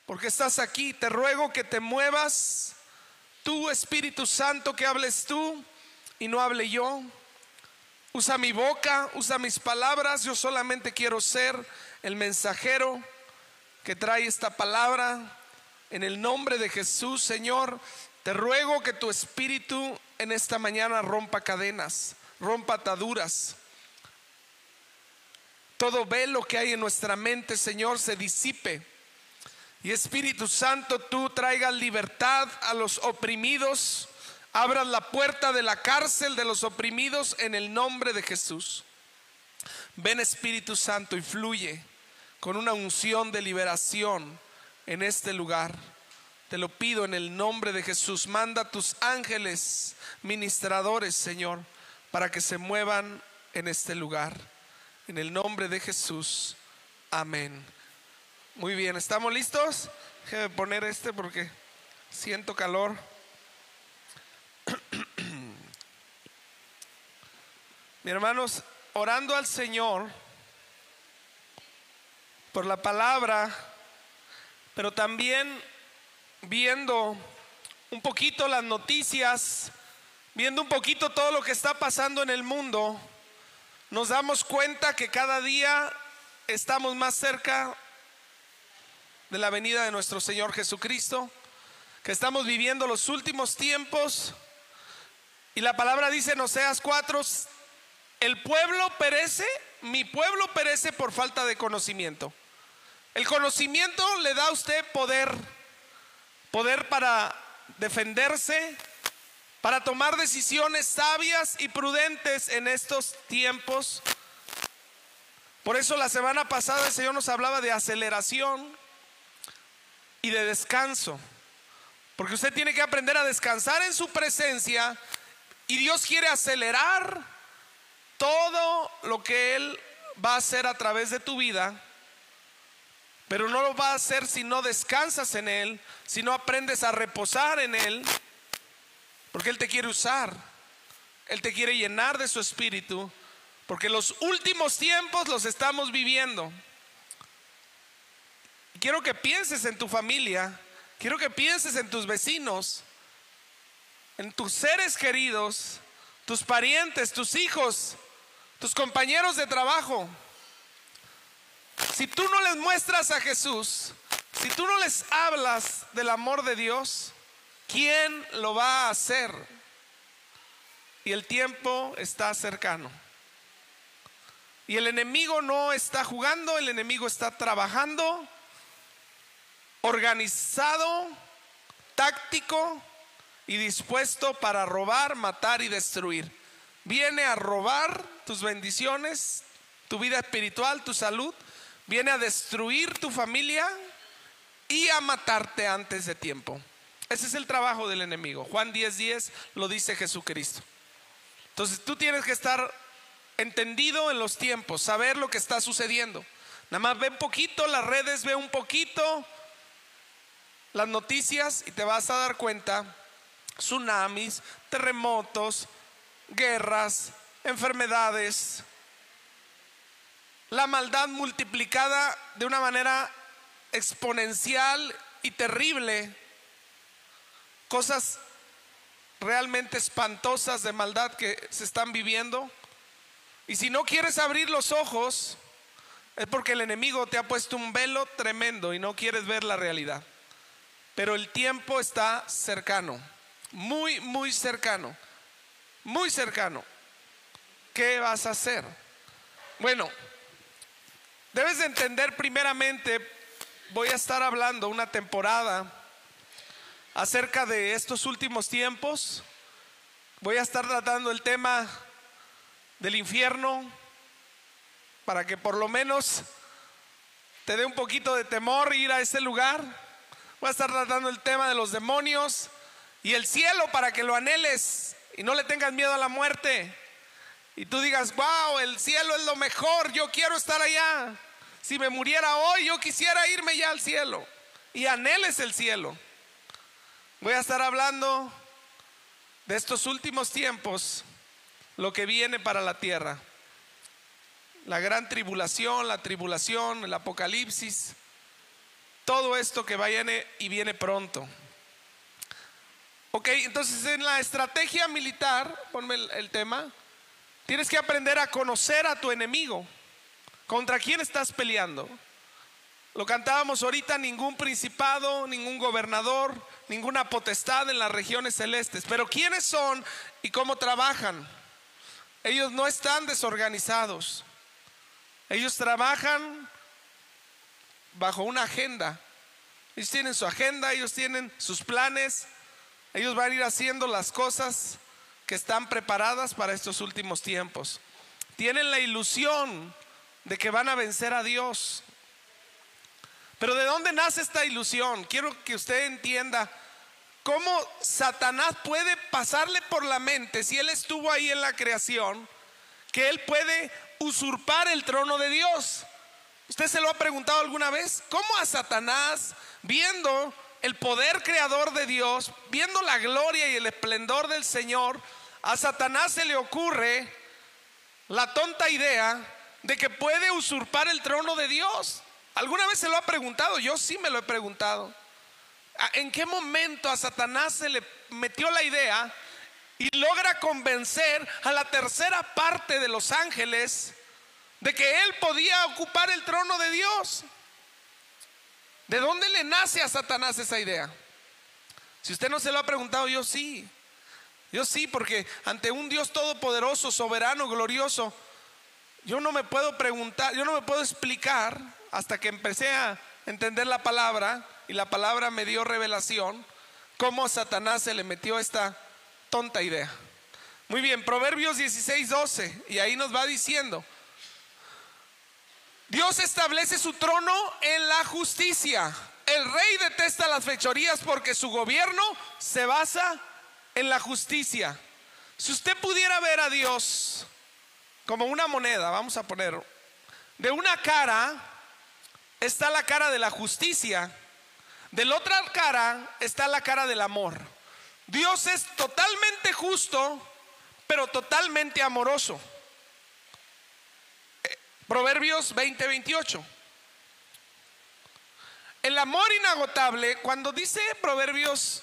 porque estás aquí. Te ruego que te muevas tú, Espíritu Santo, que hables tú y no hable yo. Usa mi boca, usa mis palabras. Yo solamente quiero ser el mensajero que trae esta palabra. En el nombre de Jesús, Señor, te ruego que tu Espíritu en esta mañana rompa cadenas, rompa ataduras. Todo velo que hay en nuestra mente, Señor, se disipe. Y Espíritu Santo, tú traigas libertad a los oprimidos. Abras la puerta de la cárcel de los oprimidos en el nombre de Jesús. Ven, Espíritu Santo, y fluye con una unción de liberación en este lugar. Te lo pido en el nombre de Jesús. Manda a tus ángeles ministradores, Señor, para que se muevan en este lugar. En el nombre de Jesús. Amén. Muy bien, ¿estamos listos? Déjame poner porque siento calor. Mis hermanos, orando al Señor por la palabra, pero también viendo un poquito las noticias, viendo un poquito todo lo que está pasando en el mundo, nos damos cuenta que cada día estamos más cerca de la venida de nuestro Señor Jesucristo, que estamos viviendo los últimos tiempos. Y la palabra dice en Oseas 4: el pueblo perece, mi pueblo perece por falta de conocimiento. El conocimiento le da a usted poder para defenderse, para tomar decisiones sabias y prudentes en estos tiempos. Por eso la semana pasada el Señor nos hablaba de aceleración y de descanso, porque usted tiene que aprender a descansar en su presencia, y Dios quiere acelerar todo lo que Él va a hacer a través de tu vida. Pero no lo va a hacer si no descansas en Él, si no aprendes a reposar en Él, porque Él te quiere usar, Él te quiere llenar de su espíritu, porque los últimos tiempos los estamos viviendo. Quiero que pienses en tu familia, quiero que pienses en tus vecinos, en tus seres queridos, tus parientes, tus hijos, tus compañeros de trabajo. Si tú no les muestras a Jesús, si tú no les hablas del amor de Dios, ¿quién lo va a hacer? Y el tiempo está cercano. Y el enemigo no está jugando, el enemigo está trabajando, organizado, táctico y dispuesto para robar, matar y destruir. Viene a robar tus bendiciones, tu vida espiritual, tu salud. Viene a destruir tu familia y a matarte antes de tiempo. Ese es el trabajo del enemigo. Juan 10:10 lo dice Jesucristo. Entonces tú tienes que estar entendido en los tiempos, saber lo que está sucediendo. Nada más ve un poquito las redes, ve un poquito las noticias y te vas a dar cuenta: tsunamis, terremotos, guerras, enfermedades, la maldad multiplicada de una manera exponencial y terrible. Cosas realmente espantosas de maldad que se están viviendo. Y si no quieres abrir los ojos, es porque el enemigo te ha puesto un velo tremendo y no quieres ver la realidad. Pero el tiempo está cercano, muy, muy cercano, muy cercano. ¿Qué vas a hacer? Bueno, debes de entender primeramente, voy a estar hablando una temporada acerca de estos últimos tiempos. Voy a estar tratando el tema del infierno para que por lo menos te dé un poquito de temor ir a ese lugar. Voy a estar tratando el tema de los demonios y el cielo para que lo anheles y no le tengas miedo a la muerte. Y tú digas: wow, el cielo es lo mejor, yo quiero estar allá. Si me muriera hoy, yo quisiera irme ya al cielo. Y anheles el cielo. Voy a estar hablando de estos últimos tiempos, lo que viene para la tierra. La gran tribulación, el apocalipsis. todo esto que viene y viene pronto. Ok, entonces en la estrategia militar, ponme el tema, tienes que aprender a conocer a tu enemigo. ¿Contra quién estás peleando? Lo cantábamos ahorita: ningún principado, ningún gobernador, ninguna potestad en las regiones celestes. Pero ¿quiénes son y cómo trabajan? Ellos no están desorganizados. Ellos trabajan bajo una agenda. Ellos tienen su agenda, ellos tienen sus planes. Ellos van a ir haciendo las cosas que están preparadas para estos últimos tiempos. Tienen la ilusión de que van a vencer a Dios. Pero ¿de dónde nace esta ilusión? Quiero que usted entienda cómo Satanás puede pasarle por la mente, si él estuvo ahí en la creación, que él puede usurpar el trono de Dios. ¿Usted se lo ha preguntado alguna vez? ¿Cómo a Satanás, viendo el poder creador de Dios, viendo la gloria y el esplendor del Señor, a Satanás se le ocurre la tonta idea de que puede usurpar el trono de Dios? ¿Alguna vez se lo ha preguntado? Yo sí me lo he preguntado. ¿En qué momento a Satanás se le metió la idea y logra convencer a la tercera parte de los ángeles de que él podía ocupar el trono de Dios? ¿De dónde le nace a Satanás esa idea? Si usted no se lo ha preguntado, yo sí. Yo sí, porque ante un Dios todopoderoso, soberano, glorioso, yo no me puedo preguntar, yo no me puedo explicar, hasta que empecé a entender la palabra y la palabra me dio revelación, cómo a Satanás se le metió esta tonta idea. Muy bien, Proverbios 16:12, y ahí nos va diciendo: Dios establece su trono en la justicia. El rey detesta las fechorías porque su gobierno se basa en la justicia. Si usted pudiera ver a Dios como una moneda, vamos a poner, de una cara está la cara de la justicia, de la otra cara está la cara del amor. Dios es totalmente justo, pero totalmente amoroso. Proverbios 20:28. El amor inagotable, cuando dice Proverbios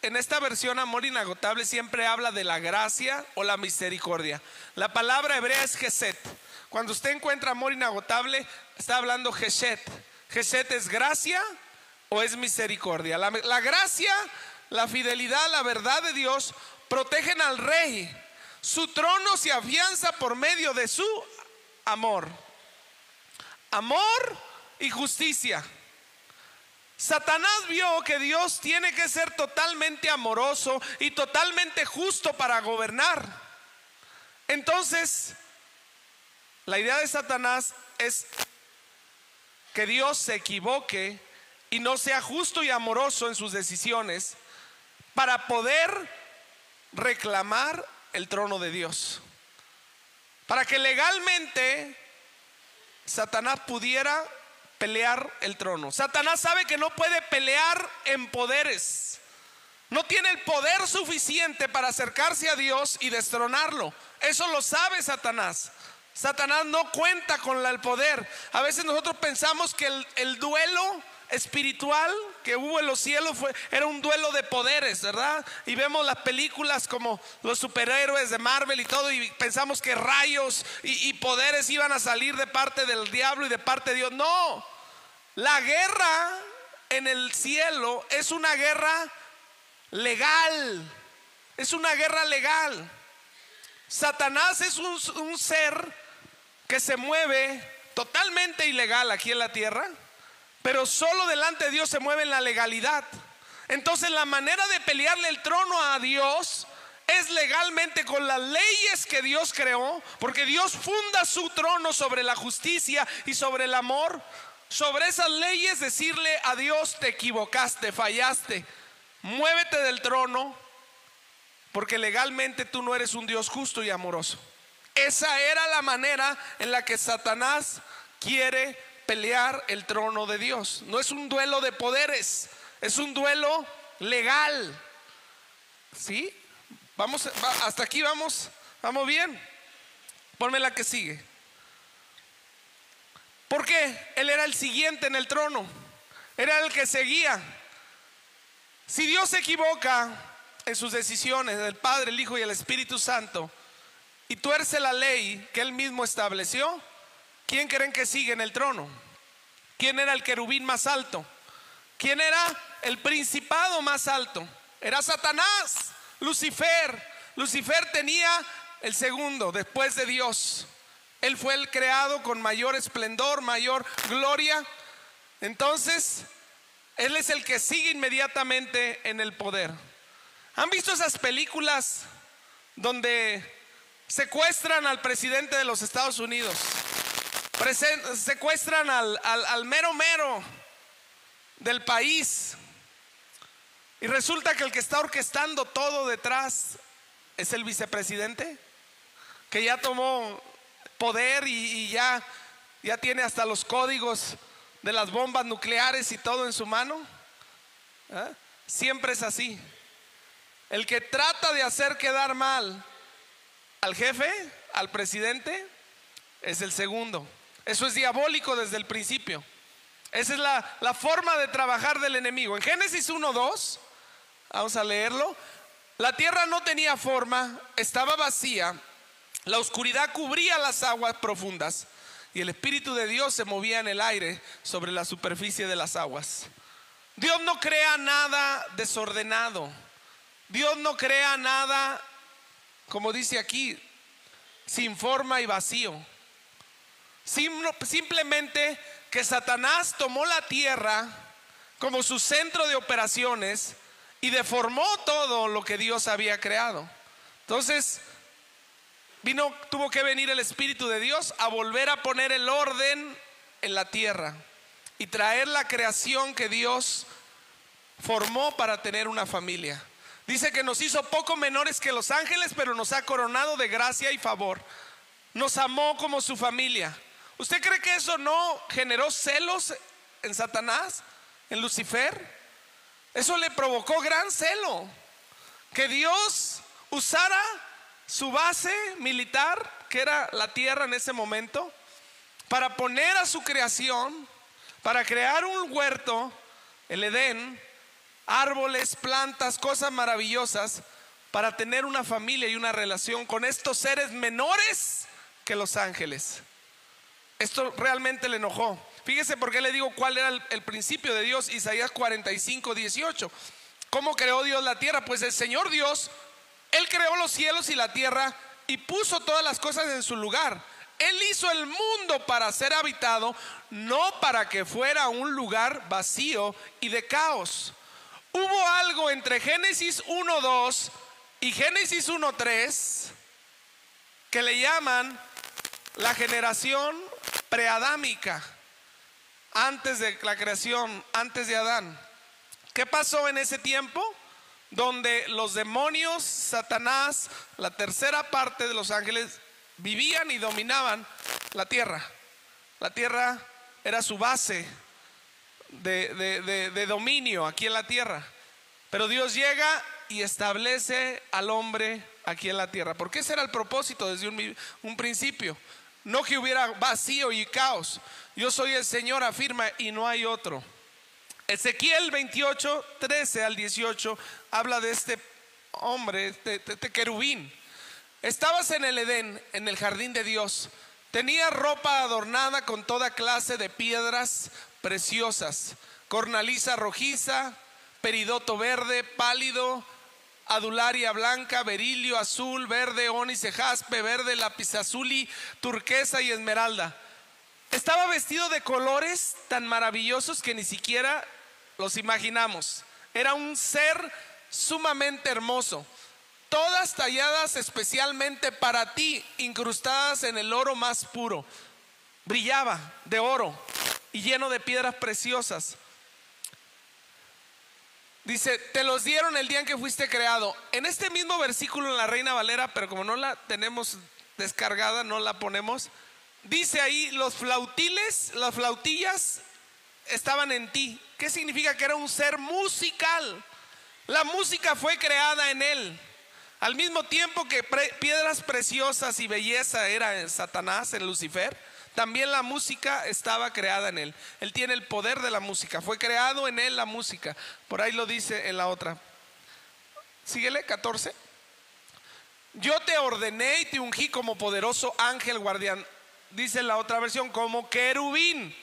en esta versión amor inagotable, siempre habla de la gracia o la misericordia. La palabra hebrea es Geset. Cuando usted encuentra amor inagotable, está hablando Geset. Geset es gracia o es misericordia. La gracia, la fidelidad, la verdad de Dios protegen al rey. Su trono se afianza por medio de su amor. Amor y justicia. Satanás vio que Dios tiene que ser totalmente amoroso y totalmente justo para gobernar. Entonces, la idea de Satanás es que Dios se equivoque y no sea justo y amoroso en sus decisiones para poder reclamar el trono de Dios. Para que legalmente Satanás pudiera pelear el trono. Satanás sabe que no puede pelear en poderes. No tiene el poder suficiente para acercarse a Dios y destronarlo. Eso lo sabe Satanás. Satanás no cuenta con el poder. A veces nosotros pensamos que el duelo espiritual que hubo en los cielos era un duelo de poderes, ¿verdad? Y vemos las películas como los superhéroes de Marvel y todo, y pensamos que rayos y poderes iban a salir de parte del diablo y de parte de Dios. No, la guerra en el cielo es una guerra legal. Es una guerra legal. Satanás es un ser que se mueve totalmente ilegal aquí en la tierra, pero solo delante de Dios se mueve en la legalidad. Entonces la manera de pelearle el trono a Dios es legalmente con las leyes que Dios creó, porque Dios funda su trono sobre la justicia y sobre el amor. Sobre esas leyes decirle a Dios: te equivocaste, fallaste, muévete del trono, porque legalmente tú no eres un Dios justo y amoroso. Esa era la manera en la que Satanás quiere pelear el trono de Dios. No es un duelo de poderes, es un duelo legal. ¿Sí? Hasta aquí vamos bien. Ponme la que sigue. ¿Por qué? Él era el siguiente en el trono. era el que seguía. Si Dios se equivoca en sus decisiones, el Padre, el Hijo y el Espíritu Santo, y tuerce la ley que Él mismo estableció, ¿quién creen que sigue en el trono? ¿Quién era el querubín más alto? ¿Quién era el principado más alto? Era Satanás, Lucifer. Lucifer tenía el segundo después de Dios. Él fue el creado con mayor esplendor, mayor gloria. Entonces, Él es el que sigue inmediatamente en el poder. ¿Han visto esas películas donde secuestran al presidente de los Estados Unidos? Secuestran al mero mero del país, y resulta que el que está orquestando todo detrás es el vicepresidente, que ya tomó poder y ya tiene hasta los códigos de las bombas nucleares y todo en su mano. ¿Eh? Siempre es así. El que trata de hacer quedar mal al jefe, al presidente, es el segundo. Eso es diabólico desde el principio. Esa es la forma de trabajar del enemigo. En Génesis 1:2, vamos a leerlo. La tierra no tenía forma, estaba vacía, la oscuridad cubría las aguas profundas y el Espíritu de Dios se movía en el aire sobre la superficie de las aguas. Dios no crea nada desordenado. Dios no crea nada, como dice aquí, sin forma y vacío. Simplemente que Satanás tomó la tierra como su centro de operaciones y deformó todo lo que Dios había creado. Entonces tuvo que venir el Espíritu de Dios a volver a poner el orden en la tierra y traer la creación que Dios formó para tener una familia. Dice que nos hizo poco menores que los ángeles, pero nos ha coronado de gracia y favor. Nos amó como su familia. ¿Usted cree que eso no generó celos en Satanás, en Lucifer? Eso le provocó gran celo, que Dios usara su base militar, que era la tierra en ese momento, para poner a su creación, para crear un huerto, el Edén, árboles, plantas, cosas maravillosas, para tener una familia y una relación con estos seres menores que los ángeles. Esto realmente le enojó. Fíjese por qué le digo cuál era el principio de Dios. Isaías 45:18. ¿Cómo creó Dios la tierra? Pues el Señor Dios, Él creó los cielos y la tierra y puso todas las cosas en su lugar. Él hizo el mundo para ser habitado, no para que fuera un lugar vacío y de caos. Hubo algo entre Génesis 1:2 y Génesis 1:3 que le llaman la generación preadámica, antes de la creación, antes de Adán. ¿Qué pasó en ese tiempo? Donde los demonios, Satanás, la tercera parte de los ángeles vivían y dominaban la tierra. La tierra era su base de dominio aquí en la tierra. Pero Dios llega y establece al hombre aquí en la tierra, porque ese era el propósito desde un principio. No que hubiera vacío y caos. Yo soy el Señor, afirma, y no hay otro. Ezequiel 28:13-18 habla de este hombre, este querubín. Estabas en el Edén, en el jardín de Dios. Tenía ropa adornada con toda clase de piedras preciosas, cornaliza rojiza, peridoto verde, pálido, adularia blanca, berilio azul, verde, ónice, jaspe, verde, lapislázuli, turquesa y esmeralda. Estaba vestido de colores tan maravillosos que ni siquiera los imaginamos. Era un ser sumamente hermoso, todas talladas especialmente para ti, incrustadas en el oro más puro. Brillaba de oro y lleno de piedras preciosas. Dice, te los dieron el día en que fuiste creado. En este mismo versículo en la Reina Valera, pero como no la tenemos descargada, no la ponemos. Dice ahí, los flautiles, las flautillas estaban en ti. ¿Qué significa? Que era un ser musical. La música fue creada en él. Al mismo tiempo que piedras preciosas y belleza era en Satanás, en Lucifer, También la música estaba creada en él. Él tiene el poder de la música. Fue creado en él la música. Por ahí lo dice en la otra. Síguele, 14. Yo te ordené y te ungí como poderoso ángel guardián. Dice en la otra versión, como querubín.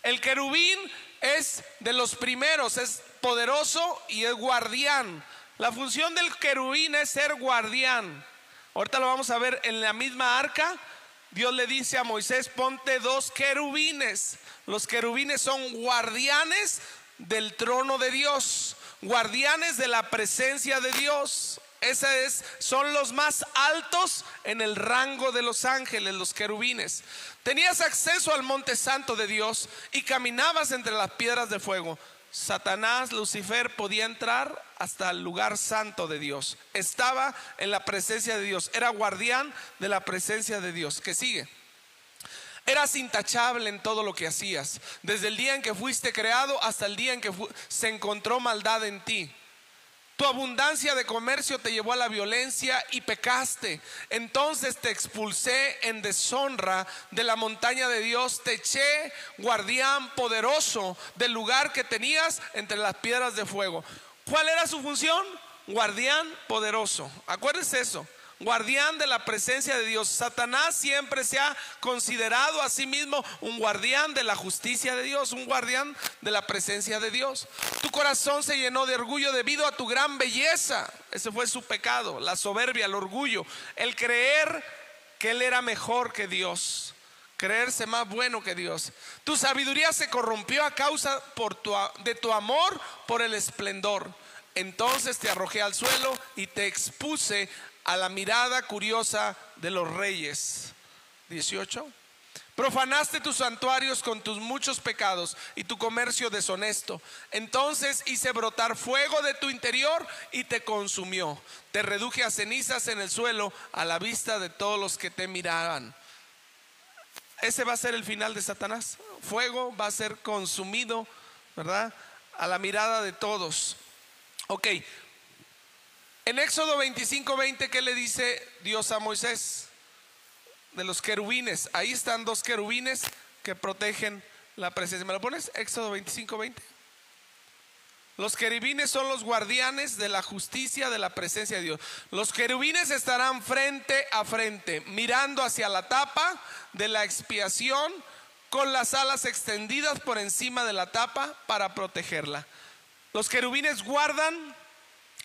El querubín es de los primeros, es poderoso y es guardián. La función del querubín es ser guardián. Ahorita lo vamos a ver en la misma arca. Dios le dice a Moisés, ponte 2 querubines. Los querubines son guardianes del trono de Dios, guardianes de la presencia de Dios. Son los más altos en el rango de los ángeles, los querubines. Tenías acceso al monte santo de Dios y caminabas entre las piedras de fuego. Satanás, Lucifer, podía entrar hasta el lugar santo de Dios. Estaba en la presencia de Dios, era guardián de la presencia de Dios. ¿Qué sigue? Eras intachable en todo lo que hacías, desde el día en que fuiste creado hasta el día en que se encontró maldad en ti. Tu abundancia de comercio te llevó a la violencia y pecaste. Entonces te expulsé en deshonra de la montaña de Dios. Te eché, guardián poderoso, del lugar que tenías entre las piedras de fuego. ¿Cuál era su función? Guardián poderoso. Acuérdense eso. Guardián de la presencia de Dios. Satanás siempre se ha considerado a sí mismo un guardián de la justicia de Dios, un guardián de la presencia de Dios. Tu corazón se llenó de orgullo debido a tu gran belleza. Ese fue su pecado, la soberbia, el orgullo, el creer que él era mejor que Dios, creerse más bueno que Dios. Tu sabiduría se corrompió a causa de tu amor por el esplendor. Entonces te arrojé al suelo y te expuse a la mirada curiosa de los reyes. 18. Profanaste tus santuarios con tus muchos pecados y tu comercio deshonesto. Entonces hice brotar fuego de tu interior y te consumió. Te reduje a cenizas en el suelo a la vista de todos los que te miraban. Ese va a ser el final de Satanás. Fuego va a ser consumido, ¿verdad? A la mirada de todos. Ok. En Éxodo 25:20, ¿qué le dice Dios a Moisés? De los querubines. Ahí están 2 querubines que protegen la presencia. ¿Me lo pones? Éxodo 25:20. Los querubines son los guardianes de la justicia, de la presencia de Dios. Los querubines estarán frente a frente, mirando hacia la tapa de la expiación, con las alas extendidas por encima de la tapa para protegerla. Los querubines guardan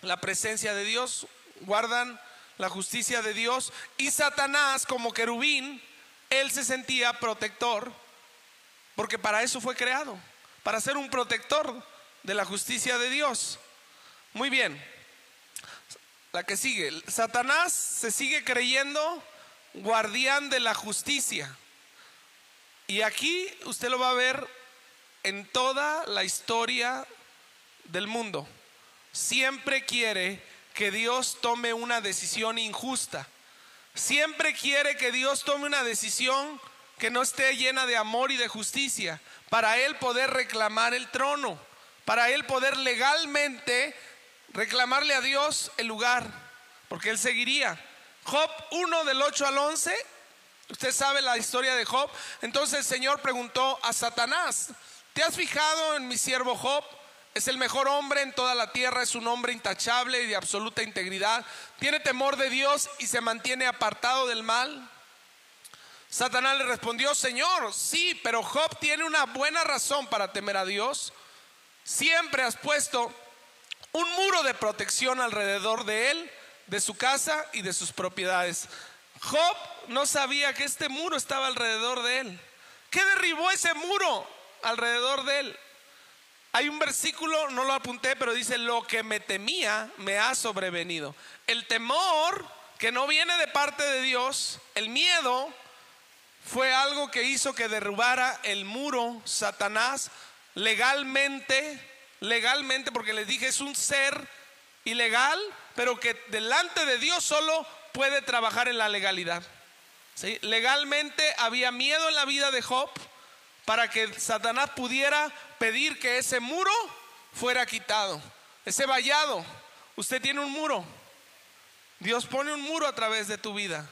la presencia de Dios, guardan la justicia de Dios. Y Satanás, como querubín, él se sentía protector, porque para eso fue creado, para ser un protector de la justicia de Dios. Muy bien. La que sigue. Satanás se sigue creyendo guardián de la justicia. Y aquí usted lo va a ver en toda la historia del mundo. Siempre quiere que Dios tome una decisión injusta. Siempre quiere que Dios tome una decisión que no esté llena de amor y de justicia, para él poder reclamar el trono, para él poder legalmente reclamarle a Dios el lugar, porque él seguiría. Job 1 del 8 al 11, usted sabe la historia de Job. Entonces el Señor preguntó a Satanás: ¿te has fijado en mi siervo Job? Es el mejor hombre en toda la tierra, es un hombre intachable y de absoluta integridad. Tiene temor de Dios y se mantiene apartado del mal. Satanás le respondió: Señor, sí, pero Job tiene una buena razón para temer a Dios. Siempre has puesto un muro de protección alrededor de él, de su casa y de sus propiedades. Job no sabía que este muro estaba alrededor de él. ¿Qué derribó ese muro alrededor de él? Hay un versículo, no lo apunté, pero dice: lo que me temía me ha sobrevenido. El temor, que no viene de parte de Dios, el miedo, fue algo que hizo que derribara el muro Satanás legalmente, porque les dije, es un ser ilegal, pero que delante de Dios solo puede trabajar en la legalidad. ¿Sí? Legalmente había miedo en la vida de Job para que Satanás pudiera pedir que ese muro fuera quitado, ese vallado. Usted tiene un muro, Dios pone un muro a través de tu vida.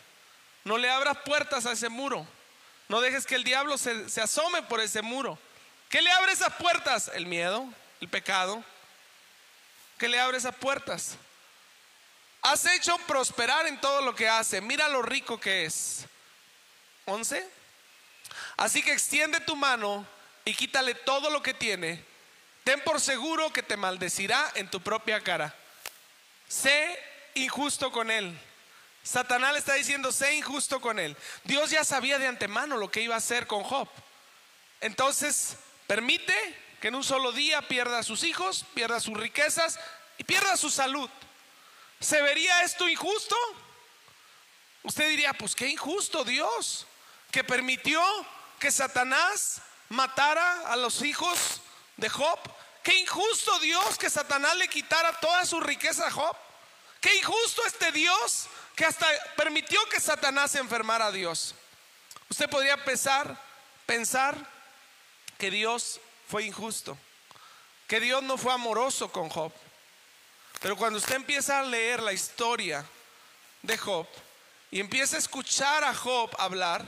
No le abras puertas a ese muro. No dejes que el diablo se asome por ese muro. ¿Qué le abre esas puertas? El miedo, el pecado. ¿Qué le abre esas puertas? Has hecho prosperar en todo lo que hace. Mira lo rico que es. 11. Así que extiende tu mano y quítale todo lo que tiene. Ten por seguro que te maldecirá en tu propia cara. Sé injusto con él. Satanás le está diciendo: sé injusto con él. Dios ya sabía de antemano lo que iba a hacer con Job. Entonces permite que en un solo día pierda a sus hijos, pierda sus riquezas y pierda su salud. ¿Se vería esto injusto? Usted diría: pues qué injusto Dios, que permitió que Satanás matara a los hijos de Job. Qué injusto Dios que Satanás le quitara toda su riqueza a Job. Qué injusto este Dios que hasta permitió que Satanás enfermara a Dios. Usted podría pensar que Dios fue injusto, que Dios no fue amoroso con Job. Pero cuando usted empieza a leer la historia de Job y empieza a escuchar a Job hablar,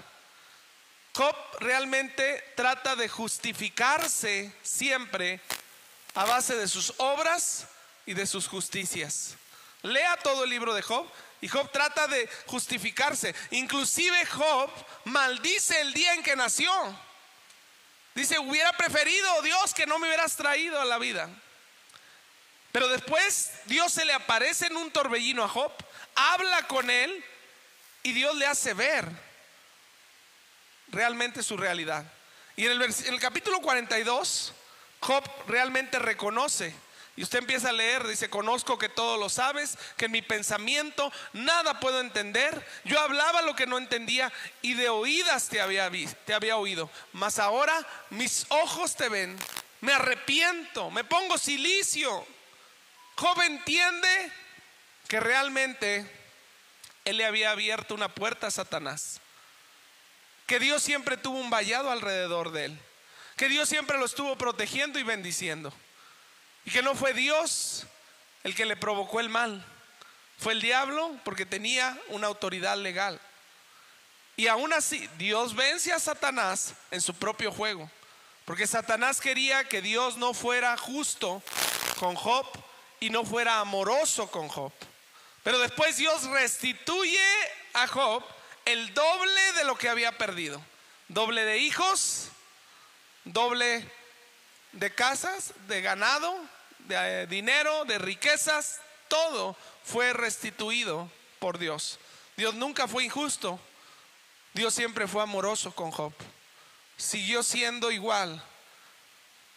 Job realmente trata de justificarse siempre a base de sus obras y de sus justicias. Lea todo el libro de Job y Job trata de justificarse. Inclusive Job maldice el día en que nació. Dice: hubiera preferido, Dios, que no me hubieras traído a la vida. Pero después Dios se le aparece en un torbellino a Job, habla con él y Dios le hace ver realmente su realidad. Y en el capítulo 42 Job realmente reconoce, y usted empieza a leer, dice: conozco que todo lo sabes, que en mi pensamiento nada puedo entender. Yo hablaba lo que no entendía y de oídas te había oído, mas ahora mis ojos te ven. Me arrepiento, me pongo cilicio. Job entiende que realmente él le había abierto una puerta a Satanás, que Dios siempre tuvo un vallado alrededor de él, que Dios siempre lo estuvo protegiendo y bendiciendo, y que no fue Dios el que le provocó el mal, fue el diablo, porque tenía una autoridad legal. Y aún así Dios vence a Satanás en su propio juego, porque Satanás quería que Dios no fuera justo con Job y no fuera amoroso con Job. Pero después Dios restituye a Job el doble de lo que había perdido. Doble de hijos, doble de casas, de ganado, de dinero, de riquezas. Todo fue restituido por Dios. Dios nunca fue injusto. Dios siempre fue amoroso con Job. Siguió siendo igual.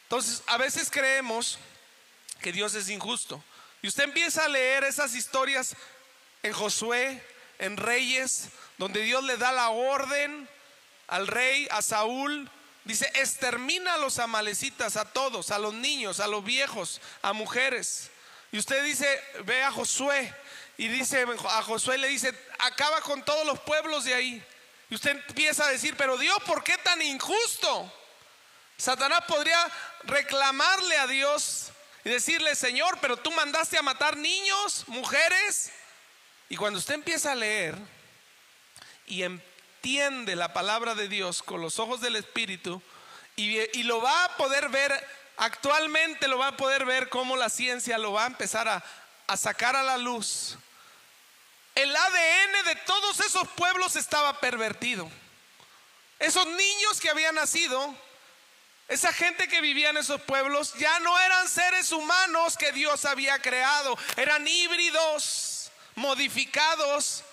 Entonces a veces creemos que Dios es injusto. Y usted empieza a leer esas historias en Josué, en Reyes, donde Dios le da la orden al rey, a Saúl. Dice: extermina a los amalecitas, a todos, a los niños, a los viejos, a mujeres. Y usted dice, ve a Josué, y dice, a Josué le dice: acaba con todos los pueblos de ahí. Y usted empieza a decir: pero Dios, ¿por qué tan injusto? Satanás podría reclamarle a Dios y decirle: Señor, pero tú mandaste a matar niños, mujeres. Y cuando usted empieza a leer y entiende la palabra de Dios con los ojos del Espíritu, y lo va a poder ver, actualmente lo va a poder ver como la ciencia lo va a empezar a sacar a la luz. El ADN de todos esos pueblos estaba pervertido. Esos niños que habían nacido, esa gente que vivía en esos pueblos, ya no eran seres humanos que Dios había creado. Eran híbridos, modificados,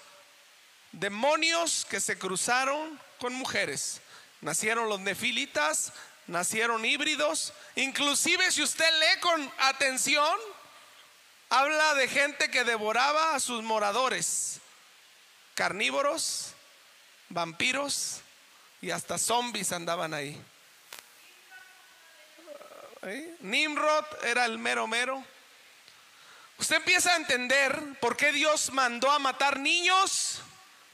demonios que se cruzaron con mujeres. Nacieron los nefilitas, nacieron híbridos. Inclusive si usted lee con atención, habla de gente que devoraba a sus moradores, carnívoros, vampiros y hasta zombies andaban ahí. Nimrod era el mero mero. Usted empieza a entender por qué Dios mandó a matar niños,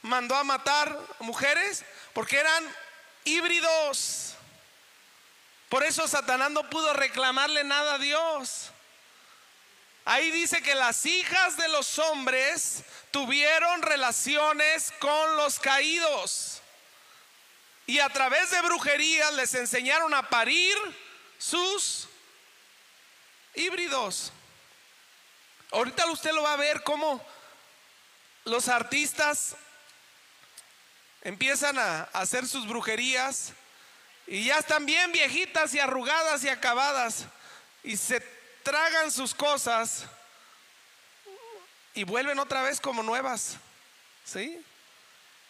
mandó a matar mujeres, porque eran híbridos. Por eso Satanás no pudo reclamarle nada a Dios. Ahí dice que las hijas de los hombres tuvieron relaciones con los caídos. y a través de brujerías les enseñaron a parir sus híbridos. Ahorita usted lo va a ver cómo los artistas empiezan a hacer sus brujerías y ya están bien viejitas y arrugadas y acabadas y se tragan sus cosas y vuelven otra vez como nuevas, ¿sí?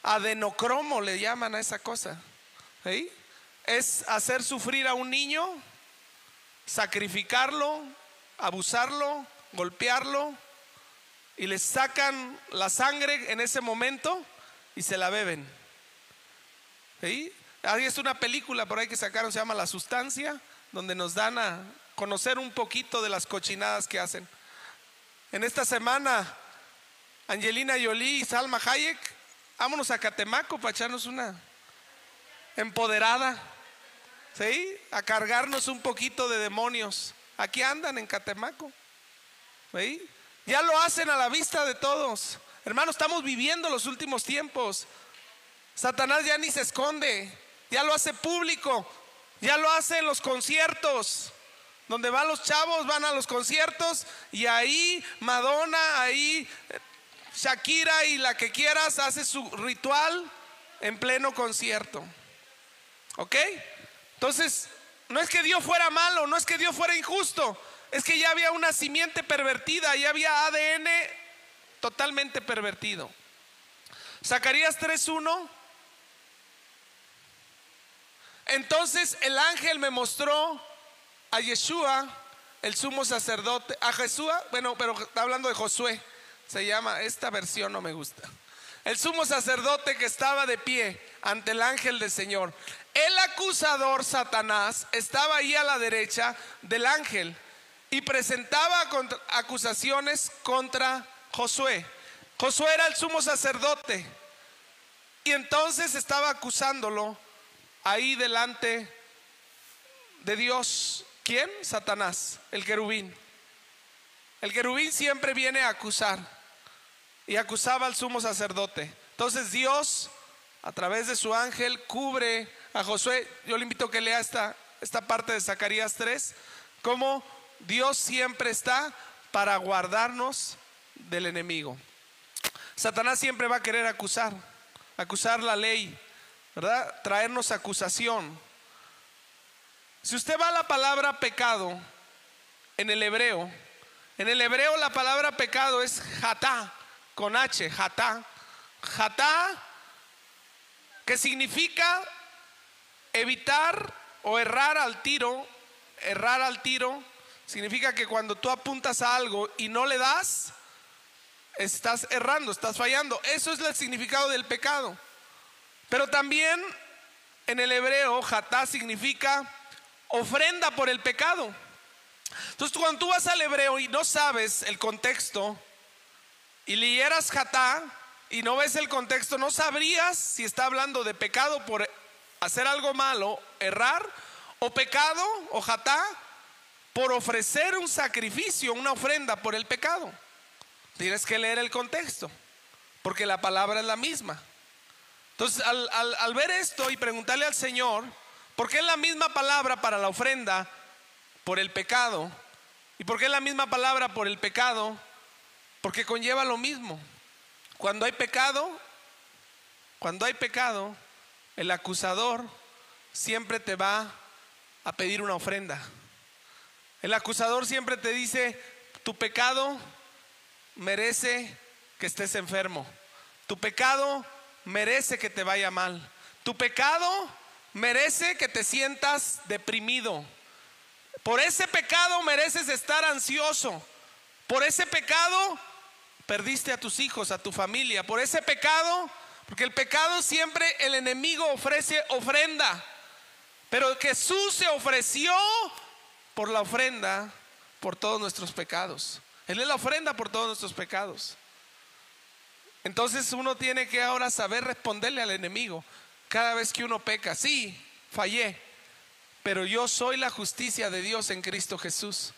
Adenocromo le llaman a esa cosa, ¿sí? Es hacer sufrir a un niño, sacrificarlo, abusarlo, golpearlo, y les sacan la sangre en ese momento y se la beben, ¿sí? Ahí es una película por ahí que sacaron, se llama La Sustancia, donde nos dan a conocer un poquito de las cochinadas que hacen. En esta semana, Angelina Jolie y Salma Hayek, vámonos a Catemaco para echarnos una empoderada, ¿sí? A cargarnos un poquito de demonios. Aquí andan en Catemaco, ¿sí? Ya lo hacen a la vista de todos. Hermanos, estamos viviendo los últimos tiempos. Satanás ya ni se esconde, ya lo hace público, ya lo hace en los conciertos. Donde van los chavos, van a los conciertos y ahí Madonna, ahí Shakira y la que quieras hace su ritual en pleno concierto. ¿Ok? Entonces, no es que Dios fuera malo, no es que Dios fuera injusto, es que ya había una simiente pervertida, ya había ADN totalmente pervertido. Zacarías 3:1. Entonces el ángel me mostró a Yeshua, el sumo sacerdote, a Jesús, bueno, pero está hablando de Josué, se llama, esta versión no me gusta. El sumo sacerdote que estaba de pie ante el ángel del Señor. El acusador, Satanás, estaba ahí a la derecha del ángel y presentaba acusaciones contra Josué. Josué era el sumo sacerdote y entonces estaba acusándolo ahí delante de Dios. ¿Quién? Satanás, el querubín. El querubín siempre viene a acusar y acusaba al sumo sacerdote. Entonces Dios, a través de su ángel, cubre a Josué. Yo le invito a que lea esta parte de Zacarías 3, cómo Dios siempre está para guardarnos del enemigo. Satanás siempre va a querer acusar la ley, ¿verdad? Traernos acusación. Si usted va a la palabra pecado en el hebreo la palabra pecado es hatá, con H, hatá. Hatá, que significa evitar o errar al tiro. Errar al tiro significa que cuando tú apuntas a algo y no le das, estás errando, estás fallando. Eso es el significado del pecado. Pero también en el hebreo hatá significa ofrenda por el pecado. Entonces cuando tú vas al hebreo y no sabes el contexto y leyeras hatá y no ves el contexto, no sabrías si está hablando de pecado por hacer algo malo, errar, o pecado o hatá por ofrecer un sacrificio, una ofrenda por el pecado. Tienes que leer el contexto porque la palabra es la misma. Entonces al ver esto y preguntarle al Señor, ¿por qué es la misma palabra para la ofrenda por el pecado? ¿Y por qué es la misma palabra por el pecado? Porque conlleva lo mismo. Cuando hay pecado, el acusador siempre te va a pedir una ofrenda. El acusador siempre te dice, tu pecado merece que estés enfermo. Tu pecado merece que te vaya mal. Tu pecado merece que te sientas deprimido. Por ese pecado mereces estar ansioso. Por ese pecado perdiste a tus hijos, a tu familia. Por ese pecado, porque el pecado siempre el enemigo ofrece ofrenda. Pero Jesús se ofreció por la ofrenda por todos nuestros pecados. Él es la ofrenda por todos nuestros pecados. Entonces uno tiene que ahora saber responderle al enemigo cada vez que uno peca. Sí, fallé, pero yo soy la justicia de Dios en Cristo Jesús.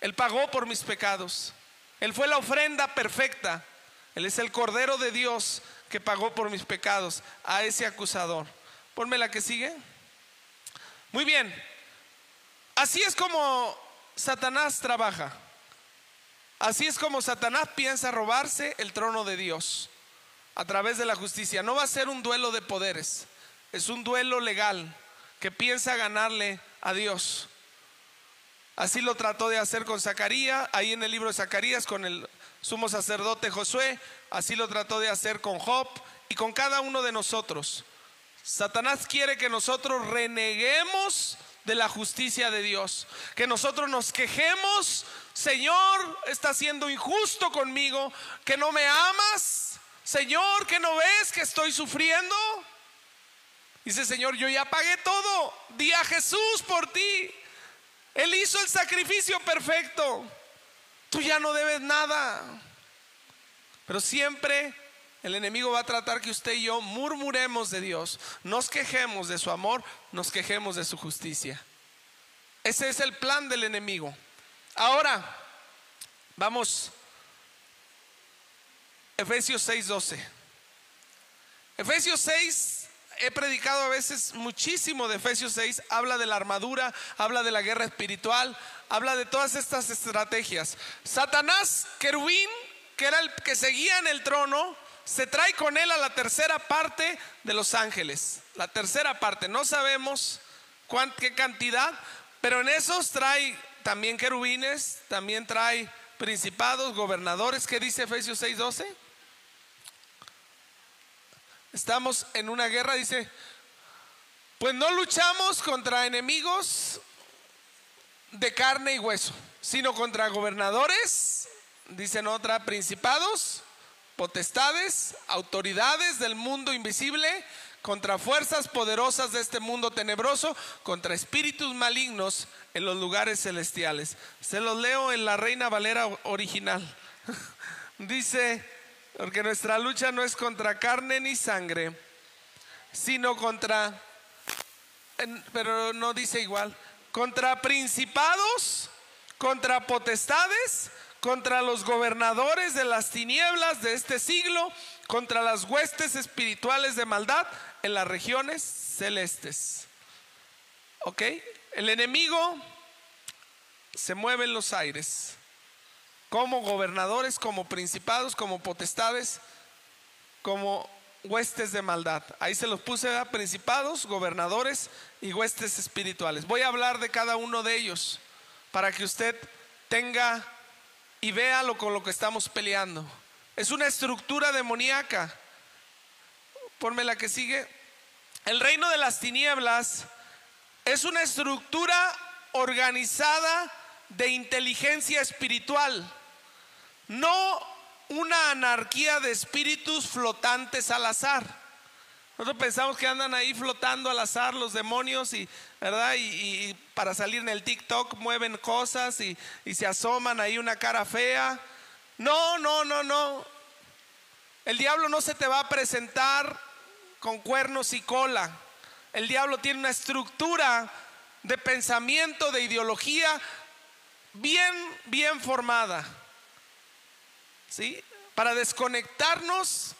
Él pagó por mis pecados. Él fue la ofrenda perfecta. Él es el Cordero de Dios que pagó por mis pecados. A ese acusador Ponme la que sigue. Muy bien. Así es como Satanás trabaja. Así es como Satanás piensa robarse el trono de Dios a través de la justicia. No va a ser un duelo de poderes, es un duelo legal que piensa ganarle a Dios. Así lo trató de hacer con Zacarías, ahí en el libro de Zacarías, con el sumo sacerdote Josué. Así lo trató de hacer con Job y con cada uno de nosotros. Satanás quiere que nosotros reneguemos de la justicia de Dios, que nosotros nos quejemos: Señor, estás siendo injusto conmigo, que no me amas, Señor, que no ves que estoy sufriendo. Dice: Señor, yo ya pagué todo, di a Jesús por ti, Él hizo el sacrificio perfecto, tú ya no debes nada. Pero siempre el enemigo va a tratar que usted y yo murmuremos de Dios, nos quejemos de su amor, nos quejemos de su justicia. Ese es el plan del enemigo. Ahora, vamos, Efesios 6:12. Efesios 6, he predicado a veces muchísimo de Efesios 6, habla de la armadura, habla de la guerra espiritual, habla de todas estas estrategias. Satanás, querubín, que era el que seguía en el trono, se trae con él a la tercera parte de los ángeles. La tercera parte, no sabemos qué cantidad, pero en esos trae también querubines, también trae principados, gobernadores. ¿Qué dice Efesios 6:12? Estamos en una guerra, dice: pues no luchamos contra enemigos de carne y hueso, sino contra gobernadores, dicen otra, principados, potestades, autoridades del mundo invisible, contra fuerzas poderosas de este mundo tenebroso, contra espíritus malignos en los lugares celestiales. Se los leo en la Reina Valera original. Dice: porque nuestra lucha no es contra carne ni sangre, sino contra, pero no dice igual, contra principados, contra potestades, contra los gobernadores de las tinieblas de este siglo, contra las huestes espirituales de maldad en las regiones celestes. ¿Ok? El enemigo se mueve en los aires, como gobernadores, como principados, como potestades, como huestes de maldad. Ahí se los puse, ¿verdad? Principados, gobernadores y huestes espirituales. Voy a hablar de cada uno de ellos para que usted tenga y vea con lo que estamos peleando. Es una estructura demoníaca. Ponme la que sigue. El reino de las tinieblas es una estructura organizada de inteligencia espiritual, no una anarquía de espíritus flotantes al azar. Nosotros pensamos que andan ahí flotando al azar los demonios, y, ¿verdad? Y para salir en el TikTok mueven cosas y se asoman ahí una cara fea. No, no, no, no. El diablo no se te va a presentar con cuernos y cola. El diablo tiene una estructura de pensamiento, de ideología bien formada, ¿sí? Para desconectarnos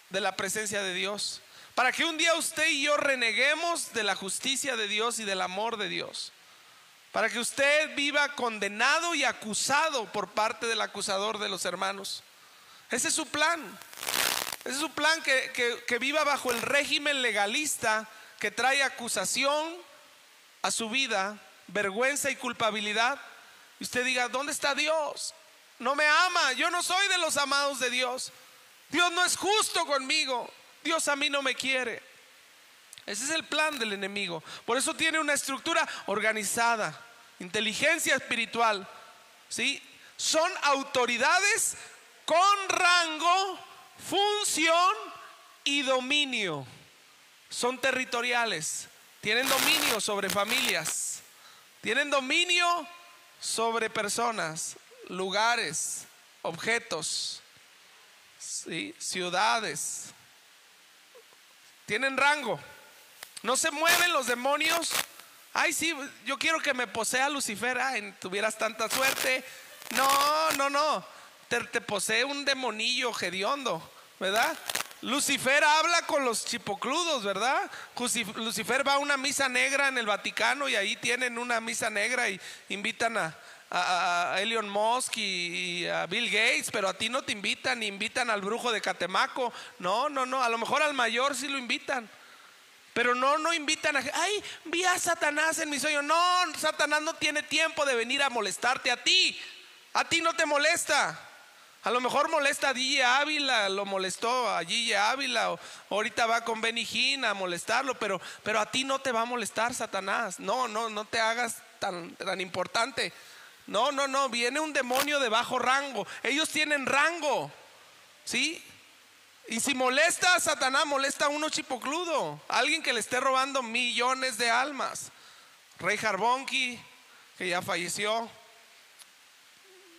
de la presencia de Dios, para que un día usted y yo reneguemos de la justicia de Dios y del amor de Dios, para que usted viva condenado y acusado por parte del acusador de los hermanos. Ese es su plan. Ese es su plan, que viva bajo el régimen legalista que trae acusación a su vida, vergüenza y culpabilidad. Y usted diga: ¿dónde está Dios? No me ama, yo no soy de los amados de Dios. Dios no es justo conmigo, Dios a mí no me quiere. Ese es el plan del enemigo. Por eso tiene una estructura organizada, inteligencia espiritual, ¿sí? Son autoridades con rango, función y dominio. Son territoriales, tienen dominio sobre familias, tienen dominio sobre personas, lugares, objetos, ¿sí? Ciudades. Tienen rango. No se mueven los demonios. Ay, sí, yo quiero que me posea Lucifer. Ay, tuvieras tanta suerte. No, no, no. Te posee un demonillo hediondo, ¿verdad? Lucifer habla con los chipocludos, ¿verdad? Lucifer va a una misa negra en el Vaticano y ahí tienen una misa negra y invitan a Elon Musk y a Bill Gates, pero a ti no te invitan, ni invitan al brujo de Catemaco. No, a lo mejor al mayor sí lo invitan, pero no invitan ay, vi a Satanás en mi sueño. No, Satanás no tiene tiempo de venir a molestarte a ti no te molesta. A lo mejor molesta a DJ Ávila, lo molestó a Gigi Ávila, o ahorita va con Benny Hinn a molestarlo, pero a ti no te va a molestar Satanás. No te hagas tan importante. No, viene un demonio de bajo rango. Ellos tienen rango, ¿sí? Y si molesta a Satanás, molesta a uno chipocludo, alguien que le esté robando millones de almas. Rey Harbonqui, que ya falleció,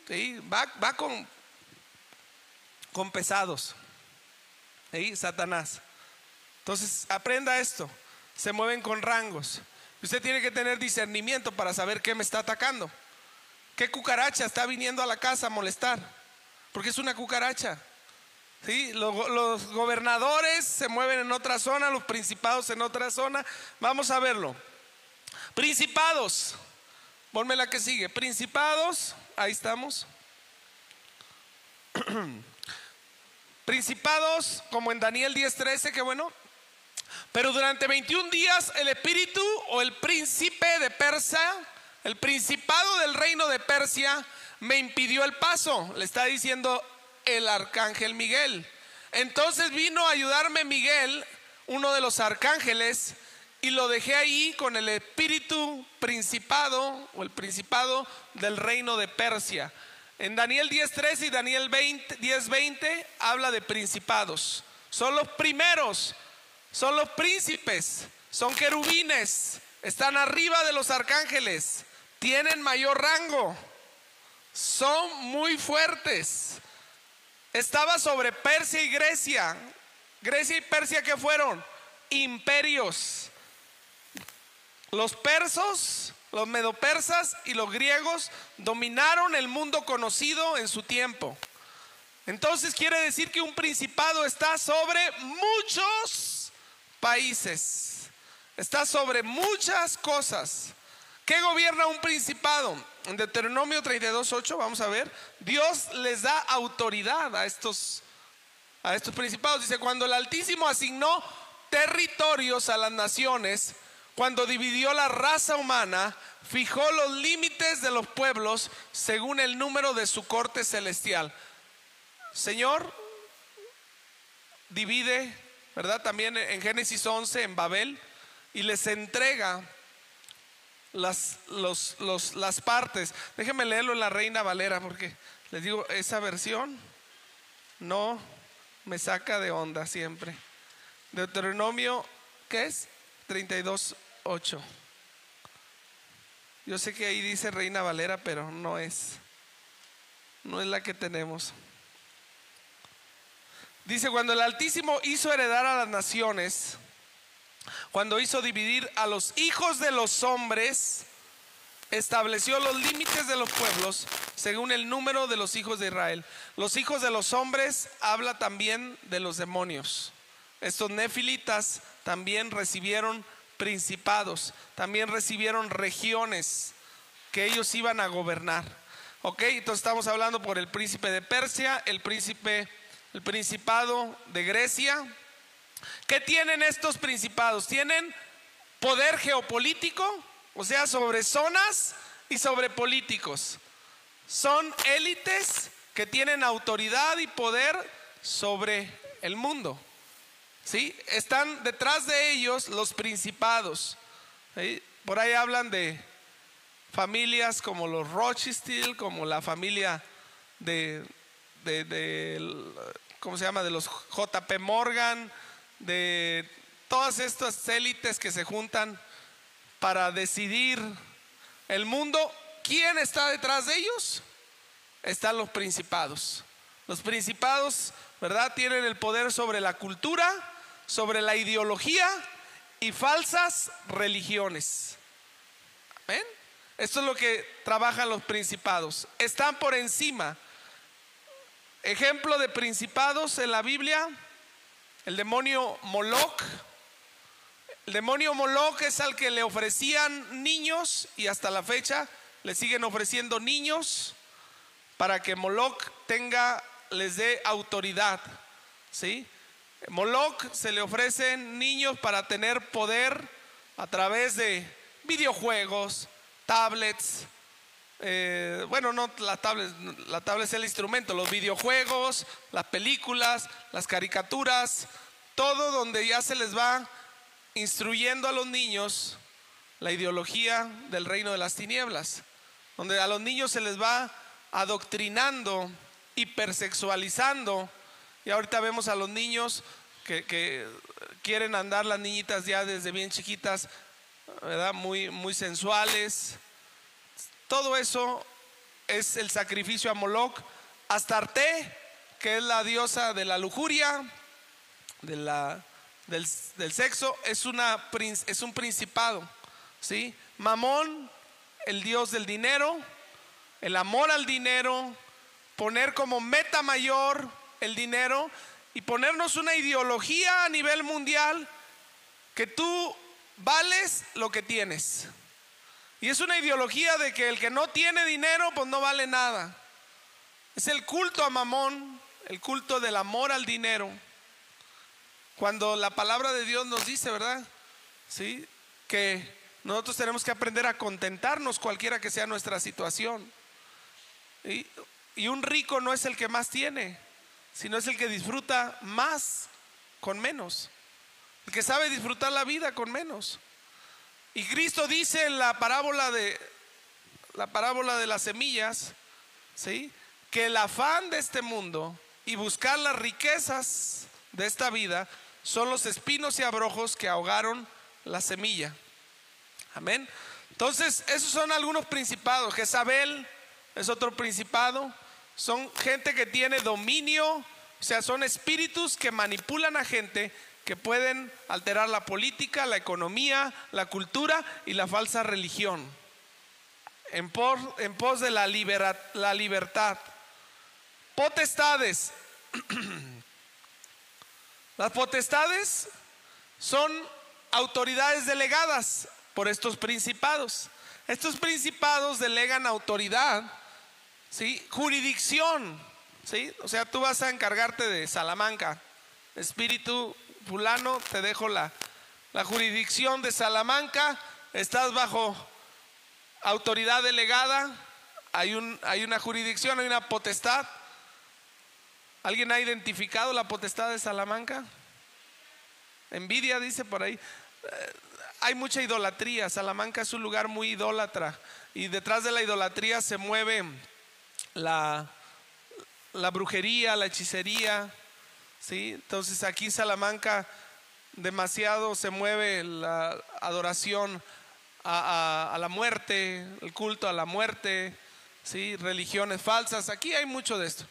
¿sí? Va con pesados, ¿sí? Satanás. Entonces aprenda esto, se mueven con rangos. Usted tiene que tener discernimiento para saber qué me está atacando. ¿Qué cucaracha está viniendo a la casa a molestar? Porque es una cucaracha, ¿sí? Los gobernadores se mueven en otra zona, los principados en otra zona. Vamos a verlo. Principados, ponme la que sigue. Principados, ahí estamos. Principados, como en Daniel 10:13, que bueno. Pero durante 21 días el espíritu o el príncipe de Persia, el principado del reino de Persia, me impidió el paso. Le está diciendo el arcángel Miguel. Entonces vino a ayudarme Miguel, uno de los arcángeles, y lo dejé ahí con el espíritu principado o el principado del reino de Persia. En Daniel 10:13 y Daniel 10:20 habla de principados. Son los primeros, son los príncipes, son querubines, están arriba de los arcángeles, tienen mayor rango, son muy fuertes. Estaba sobre Persia y Grecia. Grecia y Persia, ¿qué fueron? Imperios. Los persos, los medopersas y los griegos dominaron el mundo conocido en su tiempo. Entonces quiere decir que un principado está sobre muchos países, está sobre muchas cosas. ¿Qué gobierna un principado? En Deuteronomio 32:8 vamos a ver, Dios les da autoridad a estos principados. Dice: cuando el Altísimo asignó territorios a las naciones, cuando dividió la raza humana, fijó los límites de los pueblos según el número de su corte celestial. Señor divide, ¿verdad? También en Génesis 11 en Babel, y les entrega las partes. Déjenme leerlo en la Reina Valera, porque les digo, esa versión no me saca de onda siempre. Deuteronomio, ¿qué es? 32:8. Yo sé que ahí dice Reina Valera, pero no es la que tenemos. Dice: cuando el Altísimo hizo heredar a las naciones, cuando hizo dividir a los hijos de los hombres, estableció los límites de los pueblos según el número de los hijos de Israel. Los hijos de los hombres habla también de los demonios. Estos nefilitas también recibieron principados, también recibieron regiones que ellos iban a gobernar. Ok, entonces estamos hablando por el príncipe de Persia, el principado de Grecia. ¿Qué tienen estos principados? Tienen poder geopolítico, o sea, sobre zonas y sobre políticos. Son élites que tienen autoridad y poder sobre el mundo, ¿sí? Están detrás de ellos los principados, ¿sí? Por ahí hablan de familias como los Rothschild, como la familia de ¿cómo se llama? De los JP Morgan, de todas estas élites que se juntan para decidir el mundo. ¿Quién está detrás de ellos? Están los principados. Los principados, ¿verdad? Tienen el poder sobre la cultura, sobre la ideología y falsas religiones. ¿Ven? Esto es lo que trabajan los principados. Están por encima. Ejemplo de principados en la Biblia: el demonio Moloch. El demonio Moloch es al que le ofrecían niños y hasta la fecha le siguen ofreciendo niños para que Moloch les dé autoridad, ¿sí? Moloch se le ofrecen niños para tener poder a través de videojuegos, tablets, bueno, no la tablet es el instrumento, los videojuegos, las películas, las caricaturas, todo donde ya se les va instruyendo a los niños la ideología del reino de las tinieblas, donde a los niños se les va adoctrinando, hipersexualizando. Y ahorita vemos a los niños que quieren andar, las niñitas ya desde bien chiquitas, ¿verdad? Muy sensuales. Todo eso es el sacrificio a Moloch. Astarte, que es la diosa de la lujuria, del sexo, es un principado, ¿sí? Mamón, el dios del dinero, el amor al dinero, poner como meta mayor el dinero y ponernos una ideología a nivel mundial que tú vales lo que tienes. Y es una ideología de que el que no tiene dinero pues no vale nada. Es el culto a Mamón, el culto del amor al dinero. Cuando la palabra de Dios nos dice, ¿verdad? ¿Sí? Que nosotros tenemos que aprender a contentarnos cualquiera que sea nuestra situación. Y un rico no es el que más tiene, sino es el que disfruta más con menos. El que sabe disfrutar la vida con menos. Y Cristo dice en la parábola de las semillas, ¿sí? Que el afán de este mundo y buscar las riquezas de esta vida son los espinos y abrojos que ahogaron la semilla. Amén. Entonces, esos son algunos principados. Jezabel es otro principado. Son gente que tiene dominio, o sea, son espíritus que manipulan a gente, que pueden alterar la política, la economía, la cultura y la falsa religión en pos de la libertad. Potestades. Las potestades son autoridades delegadas por estos principados. Estos principados delegan autoridad, ¿sí? Jurisdicción, ¿sí? O sea, tú vas a encargarte de Salamanca. Espíritu fulano, te dejo la jurisdicción de Salamanca. Estás bajo autoridad delegada. Hay una jurisdicción, hay una potestad. ¿Alguien ha identificado la potestad de Salamanca? Envidia, dice por ahí. Hay mucha idolatría. Salamanca es un lugar muy idólatra, y detrás de la idolatría se mueve la brujería, la hechicería, ¿sí? Entonces aquí en Salamanca demasiado se mueve la adoración a la muerte, el culto a la muerte, ¿sí? Religiones falsas. Aquí hay mucho de esto.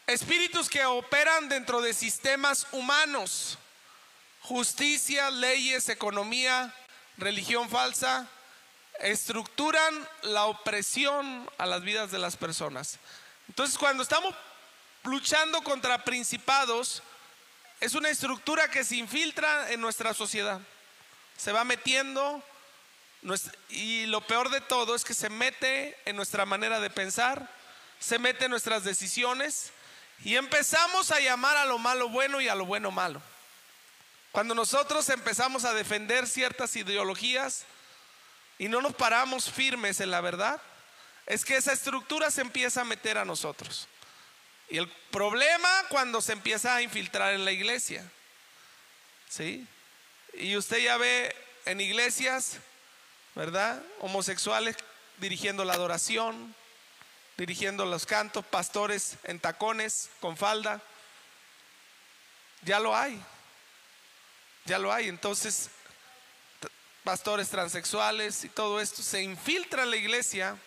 Espíritus que operan dentro de sistemas humanos, justicia, leyes, economía, religión falsa, estructuran la opresión a las vidas de las personas. Entonces, cuando estamos luchando contra principados, es una estructura que se infiltra en nuestra sociedad, se va metiendo, y lo peor de todo es que se mete en nuestra manera de pensar, se mete en nuestras decisiones, y empezamos a llamar a lo malo bueno y a lo bueno malo. Cuando nosotros empezamos a defender ciertas ideologías y no nos paramos firmes en la verdad, es que esa estructura se empieza a meter a nosotros. Y el problema cuando se empieza a infiltrar en la iglesia, ¿sí? Y usted ya ve en iglesias, ¿verdad? Homosexuales dirigiendo la adoración, dirigiendo los cantos, pastores en tacones, con falda. Ya lo hay. Entonces, pastores transexuales y todo esto se infiltra en la iglesia,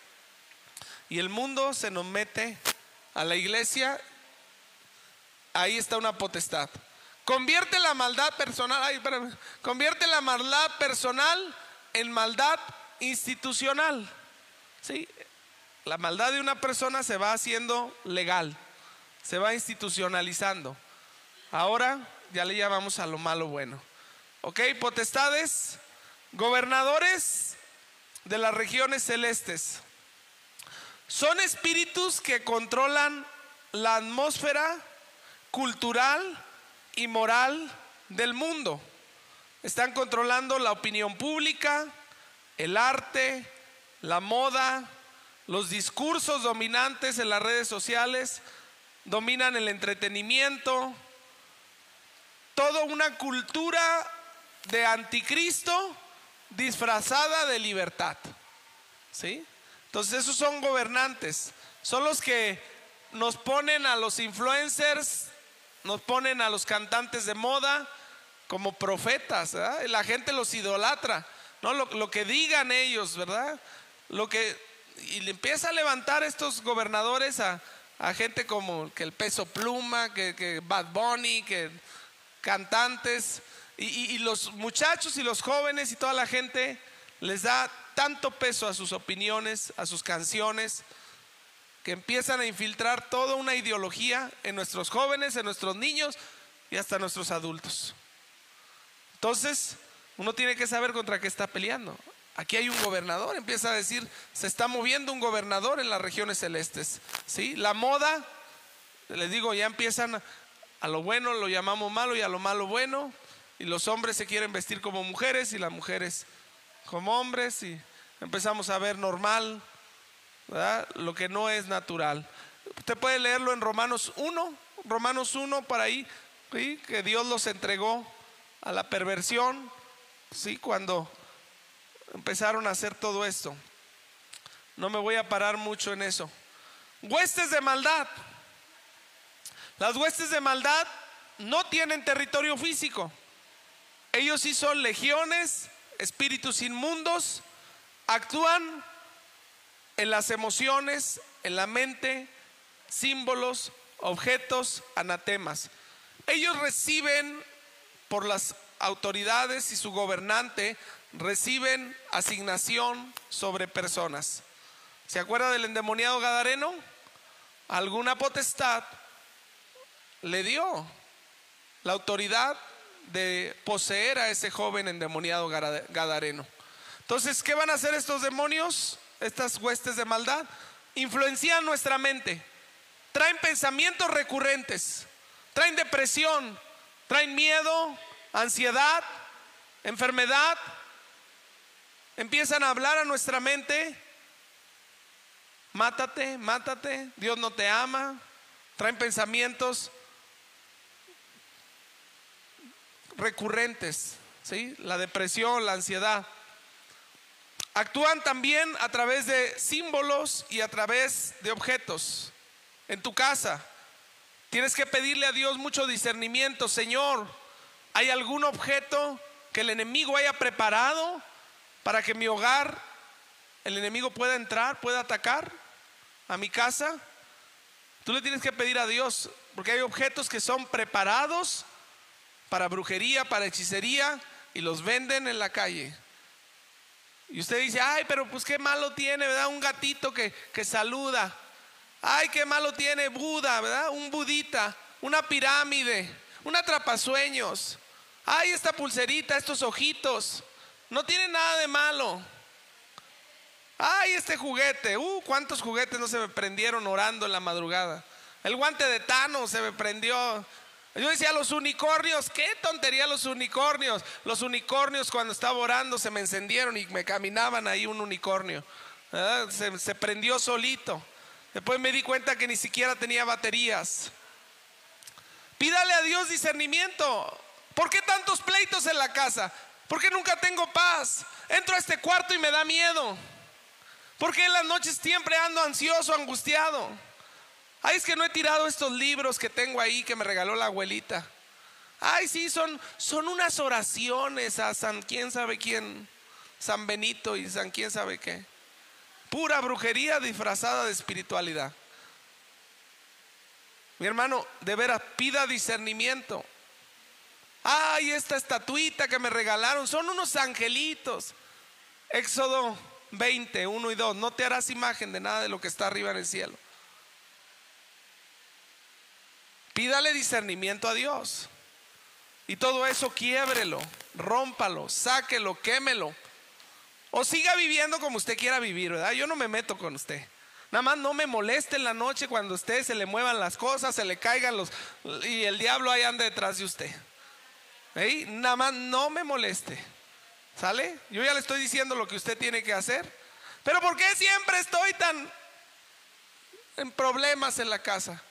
y el mundo se nos mete a la iglesia. Ahí está una potestad. Convierte la maldad personal, convierte la maldad personal en maldad institucional, ¿sí? La maldad de una persona se va haciendo legal, se va institucionalizando. Ahora ya le llamamos a lo malo bueno. Ok, potestades, gobernadores de las regiones celestes. Son espíritus que controlan la atmósfera cultural y moral del mundo. Están controlando la opinión pública, el arte, la moda, los discursos dominantes en las redes sociales, dominan el entretenimiento, toda una cultura de anticristo disfrazada de libertad. ¿Sí? Entonces esos son gobernantes, son los que nos ponen a los influencers, nos ponen a los cantantes de moda como profetas, ¿verdad? La gente los idolatra, ¿no? Lo que digan ellos, ¿verdad? Y le empieza a levantar estos gobernadores a gente como que el Peso Pluma, que Bad Bunny, que cantantes, y los muchachos y los jóvenes y toda la gente les da tanto peso a sus opiniones, a sus canciones, que empiezan a infiltrar toda una ideología en nuestros jóvenes, en nuestros niños y hasta nuestros adultos. Entonces, uno tiene que saber contra qué está peleando. Aquí hay un gobernador, empieza a decir, se está moviendo un gobernador en las regiones celestes. ¿Sí? La moda, les digo, ya empiezan a lo bueno lo llamamos malo y a lo malo bueno, y los hombres se quieren vestir como mujeres y las mujeres como hombres, y empezamos a ver normal, ¿verdad?, lo que no es natural. Usted puede leerlo en Romanos 1 para ahí, ¿sí?, que Dios los entregó a la perversión, ¿sí?, cuando empezaron a hacer todo esto. No me voy a parar mucho en eso. Huestes de maldad. Las huestes de maldad no tienen territorio físico. Ellos sí son legiones, espíritus inmundos, actúan en las emociones, en la mente, símbolos, objetos, anatemas. Ellos reciben por las autoridades y su gobernante, reciben asignación sobre personas. ¿Se acuerda del endemoniado gadareno? Alguna potestad le dio la autoridad de poseer a ese joven endemoniado gadareno. Entonces, ¿qué van a hacer estos demonios? Estas huestes de maldad influencian nuestra mente, traen pensamientos recurrentes, traen depresión, traen miedo, ansiedad, enfermedad. Empiezan a hablar a nuestra mente: mátate, mátate, Dios no te ama. Traen pensamientos recurrentes, ¿sí? La depresión, la ansiedad. Actúan también a través de símbolos y a través de objetos. En tu casa tienes que pedirle a Dios mucho discernimiento. Señor, ¿hay algún objeto que el enemigo haya preparado para que en mi hogar el enemigo pueda entrar, pueda atacar a mi casa? Tú le tienes que pedir a Dios, porque hay objetos que son preparados para brujería, para hechicería, y los venden en la calle. Y usted dice: ay, pero pues qué malo tiene, ¿verdad? Un gatito que saluda. Ay, qué malo tiene Buda, ¿verdad? Un budita, una pirámide, un atrapasueños. Ay, esta pulserita, estos ojitos, no tiene nada de malo. Ay, este juguete, cuántos juguetes no se me prendieron orando en la madrugada. El guante de Thanos se me prendió. Yo decía: los unicornios, qué tontería los unicornios. Los unicornios, cuando estaba orando, se me encendieron y me caminaban ahí un unicornio, se prendió solito. Después me di cuenta que ni siquiera tenía baterías. Pídale a Dios discernimiento. ¿Por qué tantos pleitos en la casa? ¿Por qué nunca tengo paz? Entro a este cuarto y me da miedo. ¿Por qué en las noches siempre ando ansioso, angustiado? Ay, es que no he tirado estos libros que tengo ahí que me regaló la abuelita. Ay, sí, son unas oraciones a San quién sabe quién, San Benito y San quién sabe qué. Pura brujería disfrazada de espiritualidad. Mi hermano, de veras, pida discernimiento. Ay, esta estatuita que me regalaron, son unos angelitos. Éxodo 20, 1 y 2. No te harás imagen de nada de lo que está arriba en el cielo. Pídale discernimiento a Dios. Y todo eso quiébrelo, rómpalo, sáquelo, quémelo. O siga viviendo como usted quiera vivir, ¿verdad? Yo no me meto con usted. Nada más no me moleste en la noche cuando a usted se le muevan las cosas, se le caigan y el diablo ahí anda detrás de usted. ¿Eh? Nada más no me moleste. ¿Sale? Yo ya le estoy diciendo lo que usted tiene que hacer. Pero ¿por qué siempre estoy tan en problemas en la casa?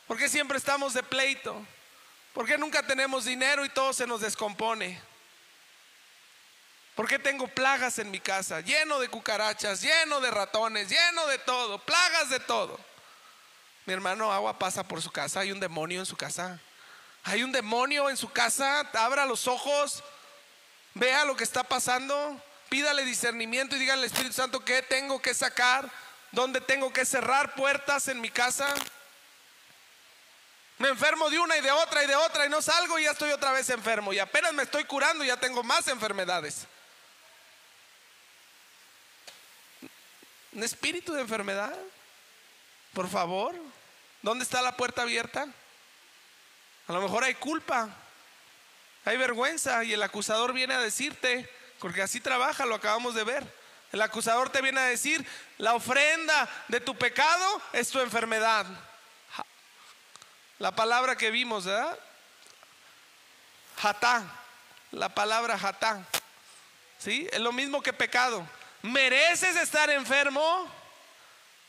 ¿Por qué siempre estamos de pleito? ¿Por qué nunca tenemos dinero y todo se nos descompone? ¿Por qué tengo plagas en mi casa? Lleno de cucarachas, lleno de ratones, lleno de todo, plagas de todo. Mi hermano, agua pasa por su casa. Hay un demonio en su casa. Hay un demonio en su casa. Abra los ojos, vea lo que está pasando, pídale discernimiento y dígale al Espíritu Santo qué tengo que sacar, dónde tengo que cerrar puertas en mi casa. Me enfermo de una y de otra y no salgo y ya estoy otra vez enfermo. Y apenas me estoy curando y ya tengo más enfermedades. ¿Un espíritu de enfermedad? Por favor, ¿dónde está la puerta abierta? A lo mejor hay culpa, hay vergüenza y el acusador viene a decirte, porque así trabaja, lo acabamos de ver. El acusador te viene a decir, la ofrenda de tu pecado es tu enfermedad. La palabra que vimos, ¿verdad? Hatá, la palabra hatá, ¿sí? Es lo mismo que pecado. Mereces estar enfermo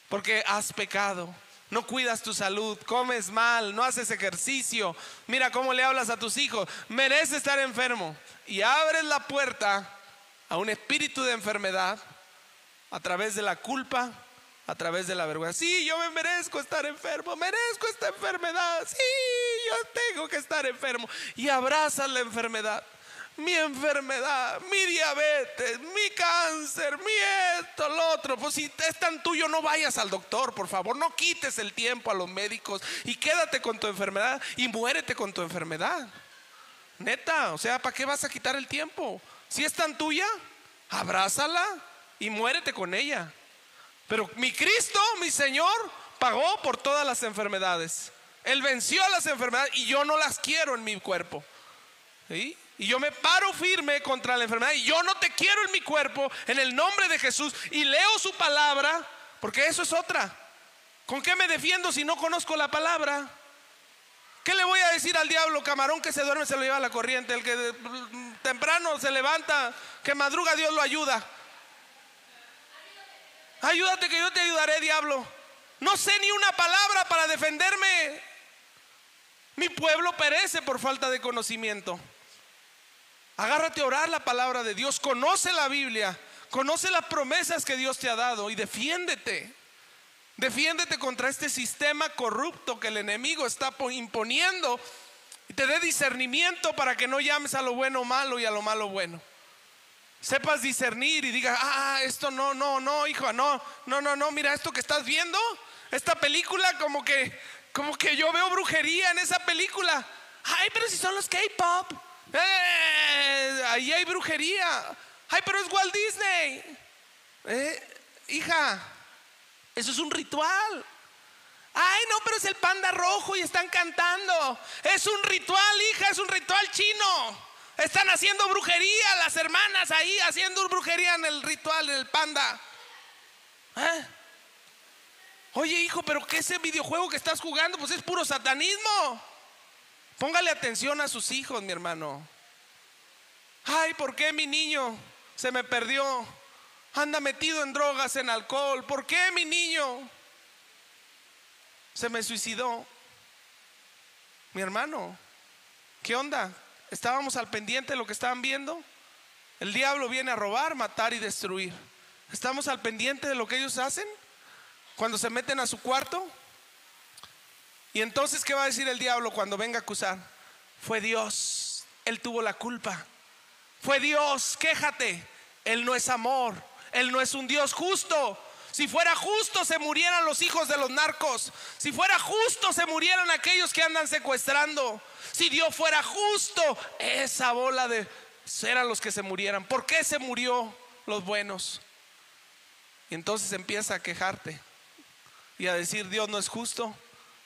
porque has pecado. No cuidas tu salud, comes mal, no haces ejercicio. Mira cómo le hablas a tus hijos. Mereces estar enfermo y abres la puerta a un espíritu de enfermedad a través de la culpa, a través de la vergüenza. Sí, yo me merezco estar enfermo, merezco esta enfermedad. Sí, yo tengo que estar enfermo. Y abrazas la enfermedad. Mi enfermedad, mi diabetes, mi cáncer, mi esto, lo otro. Pues si es tan tuyo, no vayas al doctor, por favor. No quites el tiempo a los médicos y quédate con tu enfermedad y muérete con tu enfermedad. Neta, o sea, ¿para qué vas a quitar el tiempo? Si es tan tuya, abrázala y muérete con ella. Pero mi Cristo, mi Señor, pagó por todas las enfermedades. Él venció a las enfermedades y yo no las quiero en mi cuerpo. ¿Sí? Y yo me paro firme contra la enfermedad y yo no te quiero en mi cuerpo, en el nombre de Jesús, y leo su palabra, porque eso es otra. ¿Con qué me defiendo si no conozco la palabra? ¿Qué le voy a decir al diablo? Camarón que se duerme se lo lleva a la corriente, el que temprano se levanta, que madruga, Dios lo ayuda. Ayúdate que yo te ayudaré, diablo. No sé ni una palabra para defenderme. Mi pueblo perece por falta de conocimiento. Agárrate a orar la palabra de Dios, conoce la Biblia, conoce las promesas que Dios te ha dado y defiéndete. Defiéndete contra este sistema corrupto que el enemigo está imponiendo y te dé discernimiento para que no llames a lo bueno malo y a lo malo bueno. Sepas discernir y digas, esto no, hijo, no, mira esto que estás viendo, esta película como que yo veo brujería en esa película. Ay, pero si son los K-pop. Ahí hay brujería. Ay, pero es Walt Disney. Hija, eso es un ritual. Ay, no, pero es el panda rojo y están cantando. Es un ritual, hija, es un ritual chino. Están haciendo brujería las hermanas ahí, haciendo brujería en el ritual, en el panda. Oye, hijo, pero ¿qué ese videojuego que estás jugando? Pues es puro satanismo. Póngale atención a sus hijos, mi hermano. Ay, ¿por qué mi niño se me perdió? Anda metido en drogas, en alcohol. ¿Por qué mi niño se me suicidó? Mi hermano, ¿qué onda? ¿Estábamos al pendiente de lo que estaban viendo? El diablo viene a robar, matar y destruir. ¿Estamos al pendiente de lo que ellos hacen cuando se meten a su cuarto? Y entonces, ¿qué va a decir el diablo cuando venga a acusar? Fue Dios, Él tuvo la culpa. Fue Dios, quéjate. Él no es amor, Él no es un Dios justo. Si fuera justo se murieran los hijos de los narcos. Si fuera justo se murieran aquellos que andan secuestrando. Si Dios fuera justo, esa bola de eran los que se murieran. ¿Por qué se murió los buenos? Y entonces empieza a quejarte y a decir, Dios no es justo,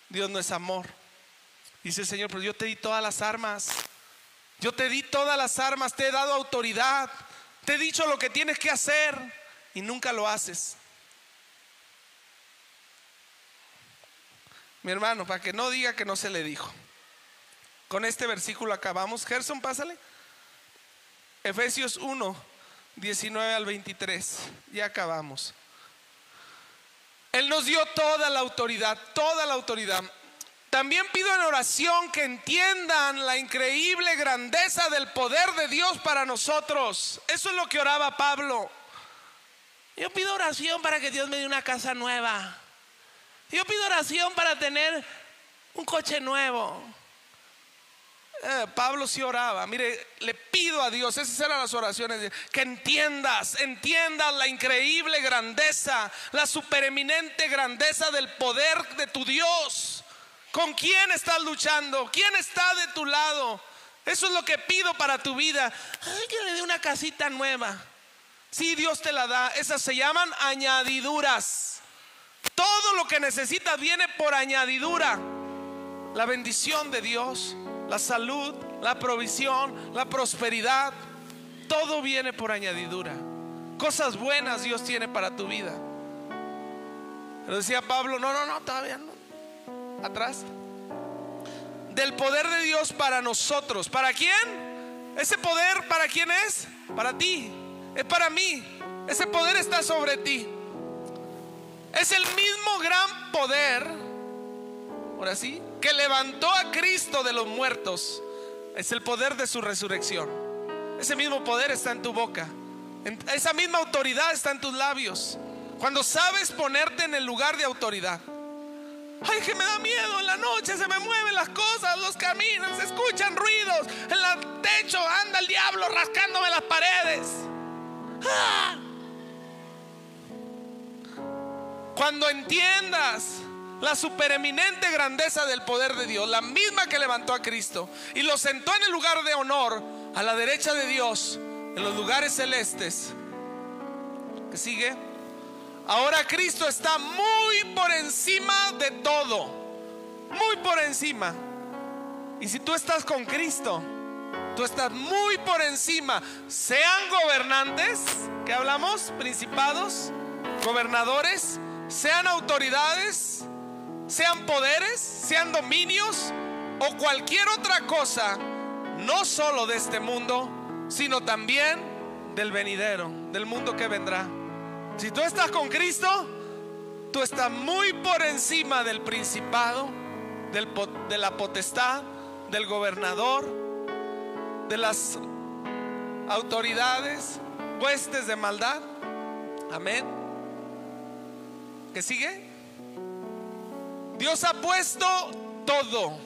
Dios no es amor. Dice el Señor, pero yo te di todas las armas. Yo te di todas las armas, te he dado autoridad, te he dicho lo que tienes que hacer y nunca lo haces. Mi hermano, para que no diga que no se le dijo. Con este versículo acabamos. Gerson, pásale. Efesios 1, 19 al 23. Ya acabamos. Él nos dio toda la autoridad, toda la autoridad. También pido en oración que entiendan la increíble grandeza del poder de Dios para nosotros. Eso es lo que oraba Pablo. Yo pido oración para que Dios me dé una casa nueva. Yo pido oración para tener un coche nuevo. Pablo sí oraba. Mire, le pido a Dios, esas eran las oraciones, que entiendas la increíble grandeza, la supereminente grandeza del poder de tu Dios. ¿Con quién estás luchando? ¿Quién está de tu lado? Eso es lo que pido para tu vida. Ay, que le dé una casita nueva. Sí, Dios te la da. Esas se llaman añadiduras. Todo lo que necesitas viene por añadidura. La bendición de Dios, la salud, la provisión, la prosperidad, todo viene por añadidura. Cosas buenas Dios tiene para tu vida. Pero decía Pablo, no, todavía no. Atrás. Del poder de Dios para nosotros. ¿Para quién? Ese poder, ¿para quién es? Para ti. Es para mí. Ese poder está sobre ti. Es el mismo gran poder, ahora sí, que levantó a Cristo de los muertos. Es el poder de su resurrección. Ese mismo poder está en tu boca. Esa misma autoridad está en tus labios. Cuando sabes ponerte en el lugar de autoridad. Ay, que me da miedo en la noche, se me mueven las cosas, los caminos, se escuchan ruidos. En el techo anda el diablo rascándome las paredes. ¡Ah! Cuando entiendas la supereminente grandeza del poder de Dios, la misma que levantó a Cristo y lo sentó en el lugar de honor a la derecha de Dios, en los lugares celestes. ¿Qué sigue? Ahora Cristo está muy por encima de todo, muy por encima. Y si tú estás con Cristo, tú estás muy por encima. Sean gobernantes, ¿qué hablamos? Principados, gobernadores, sean autoridades, sean poderes, sean dominios o cualquier otra cosa, no solo de este mundo, sino también del venidero, del mundo que vendrá. Si tú estás con Cristo, tú estás muy por encima del principado, de la potestad, del gobernador, de las autoridades, huestes de maldad. Amén. ¿Qué sigue? Dios ha puesto todo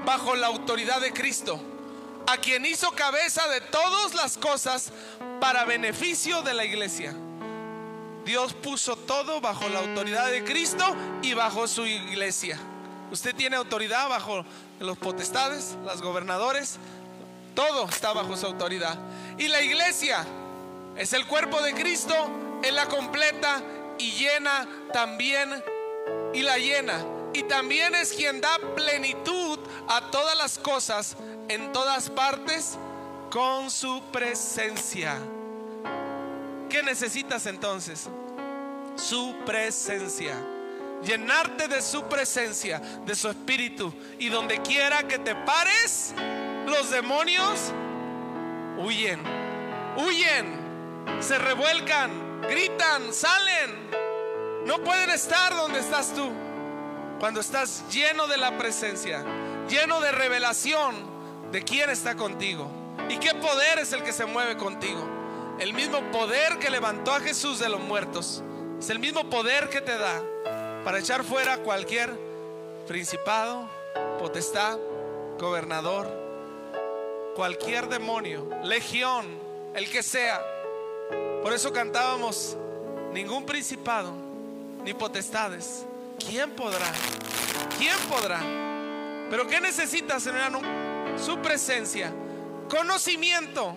bajo la autoridad de Cristo, a quien hizo cabeza de todas las cosas para beneficio de la iglesia. Dios puso todo bajo la autoridad de Cristo y bajo su iglesia. Usted tiene autoridad bajo los potestades, los gobernadores. Todo está bajo su autoridad. Y la iglesia es el cuerpo de Cristo. Él la completa y llena también. Y la llena. Y también es quien da plenitud a todas las cosas en todas partes con su presencia. ¿Qué necesitas entonces? Su presencia. Llenarte de su presencia, de su espíritu. Y donde quiera que te pares, los demonios huyen. Huyen. Se revuelcan, gritan, salen. No pueden estar donde estás tú. Cuando estás lleno de la presencia, lleno de revelación de quién está contigo y qué poder es el que se mueve contigo. El mismo poder que levantó a Jesús de los muertos es el mismo poder que te da para echar fuera cualquier principado, potestad, gobernador, cualquier demonio, legión, el que sea. Por eso cantábamos: ningún principado ni potestades. ¿Quién podrá? ¿Quién podrá? Pero ¿qué necesitas, hermano? Su presencia, conocimiento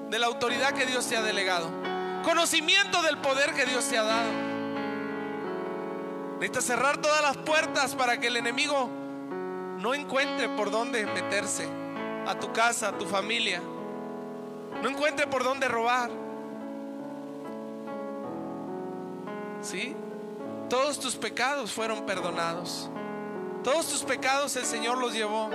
de la autoridad que Dios te ha delegado, conocimiento del poder que Dios te ha dado. Necesitas cerrar todas las puertas para que el enemigo no encuentre por dónde meterse. a tu casa, a tu familia. No encuentre por dónde robar. ¿Sí? Todos tus pecados fueron perdonados. Todos tus pecados el Señor los llevó.